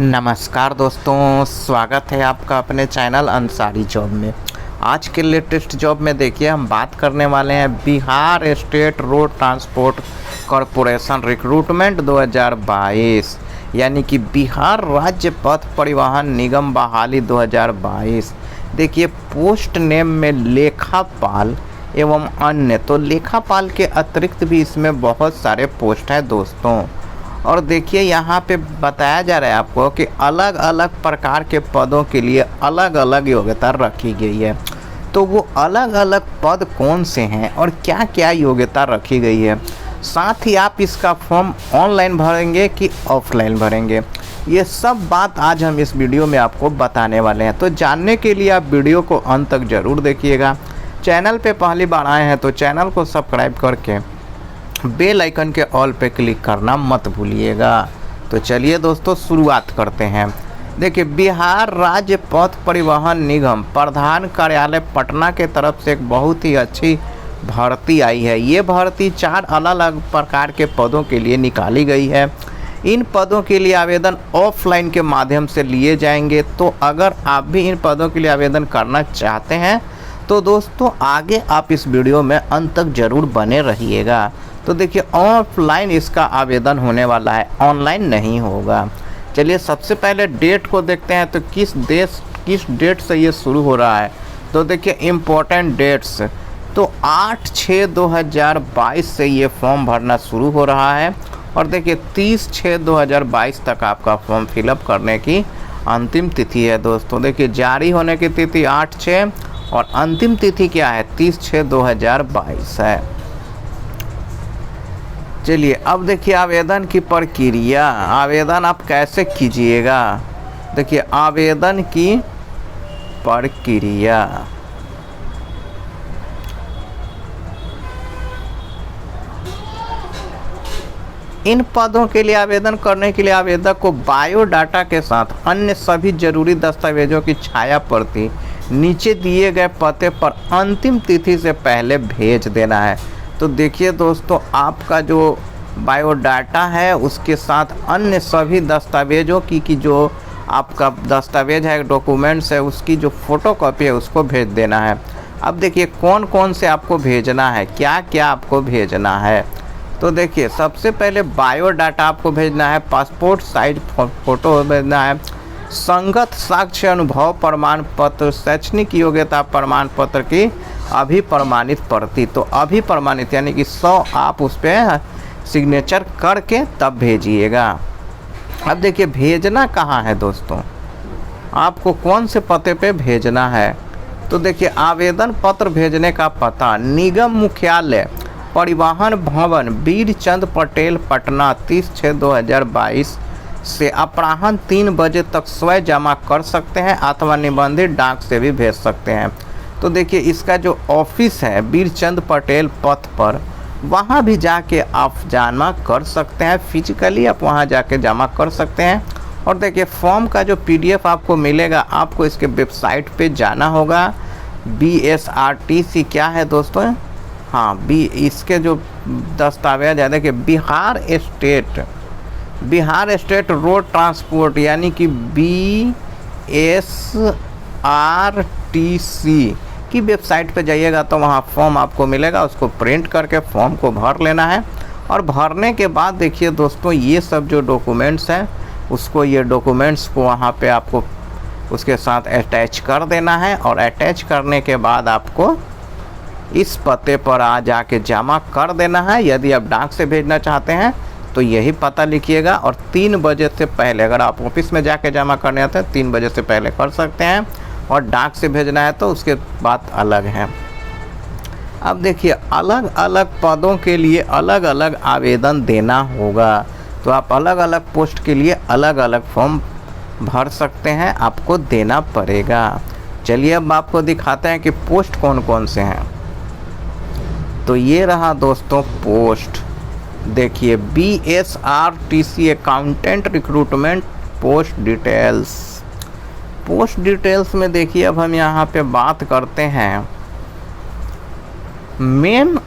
नमस्कार दोस्तों, स्वागत है आपका अपने चैनल अंसारी जॉब में। आज के लेटेस्ट जॉब में देखिए हम बात करने वाले हैं Bihar state road transport corporation recruitment 2022 यानी कि बिहार राज्य पथ परिवहन निगम बहाली 2022। देखिए पोस्ट नेम में लेखापाल एवं अन्य, तो लेखापाल के अतिरिक्त भी इसमें बहुत सारे पोस्ट हैं दोस्तों। और देखिए यहाँ पे बताया जा रहा है आपको कि अलग अलग प्रकार के पदों के लिए अलग अलग योग्यता रखी गई है। तो वो अलग अलग पद कौन से हैं और क्या क्या योग्यता रखी गई है, साथ ही आप इसका फॉर्म ऑनलाइन भरेंगे कि ऑफलाइन भरेंगे, ये सब बात आज हम इस वीडियो में आपको बताने वाले हैं। तो जानने के लिए आप वीडियो को अंत तक ज़रूर देखिएगा। चैनल पे पहली बार आए हैं तो चैनल को सब्सक्राइब करके बेल आइकन के ऑल पे क्लिक करना मत भूलिएगा। तो चलिए दोस्तों शुरुआत करते हैं। देखिए बिहार राज्य पथ परिवहन निगम प्रधान कार्यालय पटना के तरफ से एक बहुत ही अच्छी भर्ती आई है। ये भर्ती 4 अलग अलग प्रकार के पदों के लिए निकाली गई है। इन पदों के लिए आवेदन ऑफलाइन के माध्यम से लिए जाएंगे। तो अगर आप भी इन पदों के लिए आवेदन करना चाहते हैं तो दोस्तों आगे आप इस वीडियो में अंत तक ज़रूर बने रहिएगा। तो देखिए ऑफलाइन इसका आवेदन होने वाला है, ऑनलाइन नहीं होगा। चलिए सबसे पहले डेट को देखते हैं, तो किस डेट से ये शुरू हो रहा है। तो देखिए इम्पोर्टेंट डेट्स, तो 8/6/2022 से ये फॉर्म भरना शुरू हो रहा है। और देखिए 30/6/2022 तक आपका फॉर्म फिलअप करने की अंतिम तिथि है दोस्तों। देखिए जारी होने की तिथि 8/6 और अंतिम तिथि क्या है 30/6/2022 है। चलिए अब देखिए आवेदन की प्रक्रिया, आवेदन आप कैसे कीजिएगा। देखिए आवेदन की प्रक्रिया, इन पदों के लिए आवेदन करने के लिए आवेदक को बायोडाटा के साथ अन्य सभी जरूरी दस्तावेजों की छाया प्रति नीचे दिए गए पते पर अंतिम तिथि से पहले भेज देना है। तो देखिए दोस्तों आपका जो बायोडाटा है उसके साथ अन्य सभी दस्तावेजों की जो आपका दस्तावेज है, डॉक्यूमेंट्स है, उसकी जो फ़ोटोकॉपी है उसको भेज देना है। अब देखिए कौन कौन से आपको भेजना है, क्या क्या आपको भेजना है। तो देखिए सबसे पहले बायोडाटा आपको भेजना है, पासपोर्ट साइज फ़ोटो भेजना है, संगत साक्ष्य अनुभव प्रमाण पत्र, शैक्षणिक योग्यता प्रमाण पत्र की अभिप्रमाणित प्रति। तो अभिप्रमाणित यानी कि 100 आप उस पर सिग्नेचर करके तब भेजिएगा। अब देखिए भेजना कहाँ है दोस्तों, आपको कौन से पते पे भेजना है। तो देखिए आवेदन पत्र भेजने का पता निगम मुख्यालय परिवहन भवन वीरचंद पटेल पटना 30/6/2022 से अपराह्न 3 बजे तक स्वयं जमा कर सकते हैं अथवा निबंधित डाक से भी भेज सकते हैं। तो देखिए इसका जो ऑफिस है वीरचंद पटेल पथ पर, वहाँ भी जाके आप जमा कर सकते हैं, फिजिकली आप वहाँ जाके जमा कर सकते हैं। और देखिए फॉर्म का जो PDF आपको मिलेगा, आपको इसके वेबसाइट पे जाना होगा। BSRTC क्या है दोस्तों, हाँ इसके जो दस्तावेज है देखिए बिहार स्टेट रोड ट्रांसपोर्ट यानी कि BSRTC की वेबसाइट पे जाइएगा तो वहाँ फॉर्म आपको मिलेगा, उसको प्रिंट करके फॉर्म को भर लेना है। और भरने के बाद देखिए दोस्तों ये सब जो डॉक्यूमेंट्स हैं उसको, ये डॉक्यूमेंट्स को वहाँ पे आपको उसके साथ अटैच कर देना है। और अटैच करने के बाद आपको इस पते पर आ जाके जमा कर देना है। यदि आप डाक से भेजना चाहते हैं तो यही पता लिखिएगा। और 3 बजे से पहले, अगर आप ऑफिस में जाके जमा करने आते हैं 3 बजे से पहले कर सकते हैं, और डाक से भेजना है तो उसके बात अलग है। अब देखिए अलग अलग पदों के लिए अलग अलग आवेदन देना होगा, तो आप अलग अलग पोस्ट के लिए अलग अलग फॉर्म भर सकते हैं, आपको देना पड़ेगा। चलिए अब आपको दिखाते हैं कि पोस्ट कौन कौन से हैं। तो ये रहा दोस्तों पोस्ट, देखिए BSRTC accountant recruitment post details में देखिए अब हम यहाँ पे बात करते हैं मेन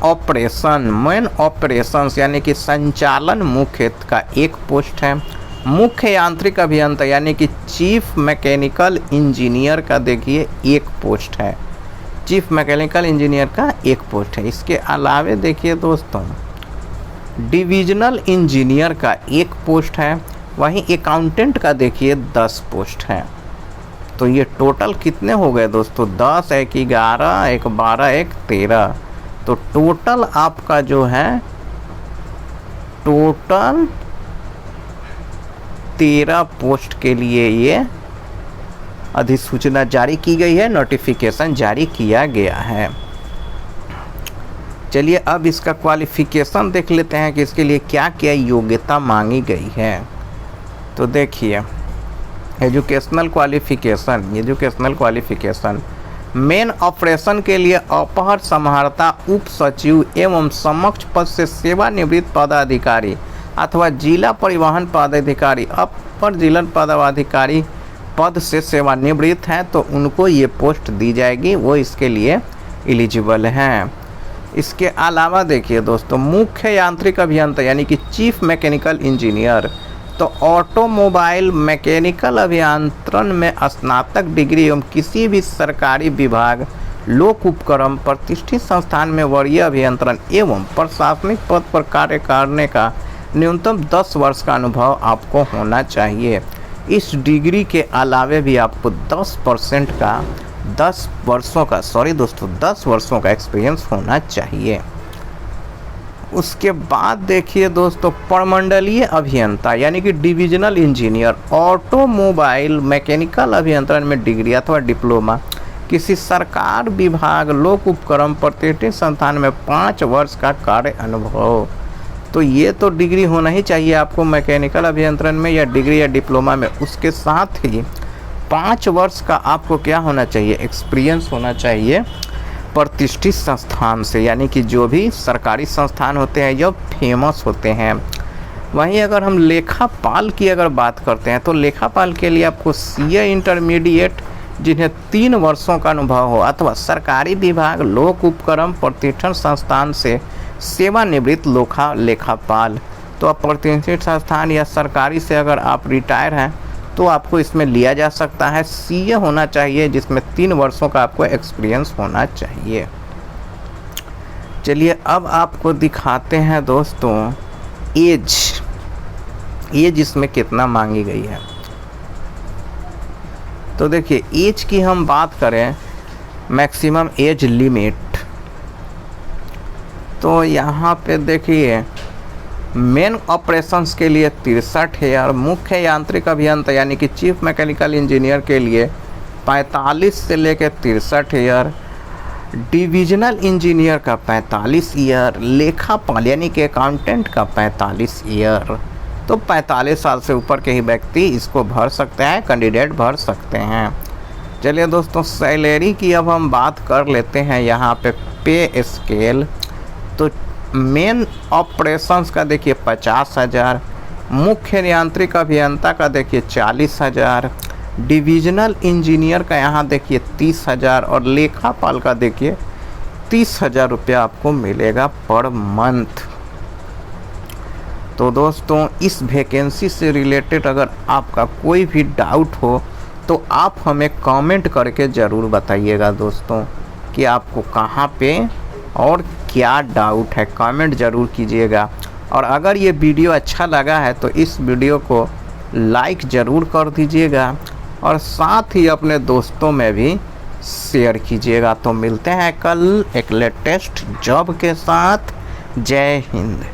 ऑपरेशंस यानी कि संचालन मुख्य का एक पोस्ट है। मुख्य यांत्रिक अभियंता यानी कि चीफ मैकेनिकल इंजीनियर का देखिए एक पोस्ट है, चीफ मैकेनिकल इंजीनियर का एक पोस्ट है। इसके अलावे देखिए दोस्तों डिविजनल इंजीनियर का एक पोस्ट है, वहीं अकाउंटेंट का देखिए 10 पोस्ट है। तो ये टोटल कितने हो गए दोस्तों, 10 एक 11 एक 12 एक 13। तो टोटल आपका जो है टोटल 13 पोस्ट के लिए ये अधिसूचना जारी की गई है, नोटिफिकेशन जारी किया गया है। चलिए अब इसका क्वालिफिकेशन देख लेते हैं कि इसके लिए क्या क्या योग्यता मांगी गई है। तो देखिए एजुकेशनल क्वालिफिकेशन मेन ऑपरेशन के लिए अपर समाहर्ता उप सचिव एवं समक्ष पद से सेवानिवृत्त पदाधिकारी अथवा जिला परिवहन पदाधिकारी अपर जिला पदाधिकारी पद से सेवानिवृत्त हैं तो उनको ये पोस्ट दी जाएगी, वो इसके लिए एलिजिबल हैं। इसके अलावा देखिए दोस्तों मुख्य यांत्रिक अभियंता यानी कि चीफ मैकेनिकल इंजीनियर, तो ऑटोमोबाइल मैकेनिकल अभियंत्रण में स्नातक डिग्री एवं किसी भी सरकारी विभाग लोक उपक्रम प्रतिष्ठित संस्थान में वरीय अभियंत्रण एवं प्रशासनिक पद पर कार्य करने का न्यूनतम 10 वर्ष का अनुभव आपको होना चाहिए। इस डिग्री के अलावे भी आपको 10% का 10 वर्षों का एक्सपीरियंस होना चाहिए। उसके बाद देखिए दोस्तों प्रमंडलीय अभियंता यानी कि डिविजनल इंजीनियर, ऑटोमोबाइल मैकेनिकल अभियंत्रण में डिग्री अथवा डिप्लोमा, किसी सरकार विभाग लोक उपक्रम प्रतिष्ठित संस्थान में 5 वर्ष का कार्य अनुभव। तो ये तो डिग्री होना ही चाहिए आपको मैकेनिकल अभियंत्रण में या डिग्री या डिप्लोमा में, उसके साथ ही 5 वर्ष का आपको क्या होना चाहिए, एक्सपीरियंस होना चाहिए प्रतिष्ठित संस्थान से, यानी कि जो भी सरकारी संस्थान होते हैं जो फेमस होते हैं। वहीं अगर हम लेखापाल की अगर बात करते हैं तो लेखापाल के लिए आपको सीए इंटरमीडिएट जिन्हें 3 वर्षों का अनुभव हो अथवा सरकारी विभाग लोक उपक्रम प्रतिष्ठित संस्थान से सेवानिवृत्त लेखापाल, तो आप प्रतिष्ठित संस्थान या सरकारी से अगर आप रिटायर हैं तो आपको इसमें लिया जा सकता है। सीए होना चाहिए जिसमें 3 वर्षों का आपको एक्सपीरियंस होना चाहिए। चलिए अब आपको दिखाते हैं दोस्तों एज इसमें कितना मांगी गई है। तो देखिए एज की हम बात करें, मैक्सिमम एज लिमिट, तो यहाँ पे देखिए मेन ऑपरेशंस के लिए 63 ईयर, मुख्य यांत्रिक अभियंता यानी कि चीफ मैकेनिकल इंजीनियर के लिए 45 से लेकर 63 ईयर, डिविजनल इंजीनियर का 45 ईयर, लेखापाल यानी कि अकाउंटेंट का 45 ईयर। तो 45 साल से ऊपर के ही व्यक्ति इसको भर सकते हैं, कैंडिडेट भर सकते हैं। चलिए दोस्तों सैलरी की अब हम बात कर लेते हैं। यहाँ पे स्केल, तो मेन ऑपरेशंस का देखिए 50,000, मुख्य यांत्रिक अभियंता का देखिए 40,000, डिविजनल इंजीनियर का यहाँ देखिए 30,000 और लेखापाल का देखिए 30,000 रुपया आपको मिलेगा पर मंथ। तो दोस्तों इस वैकेंसी से रिलेटेड अगर आपका कोई भी डाउट हो तो आप हमें कमेंट करके ज़रूर बताइएगा दोस्तों कि आपको कहाँ पे और क्या डाउट है, कमेंट ज़रूर कीजिएगा। और अगर ये वीडियो अच्छा लगा है तो इस वीडियो को लाइक ज़रूर कर दीजिएगा और साथ ही अपने दोस्तों में भी शेयर कीजिएगा। तो मिलते हैं कल एक लेटेस्ट जॉब के साथ। जय हिंद।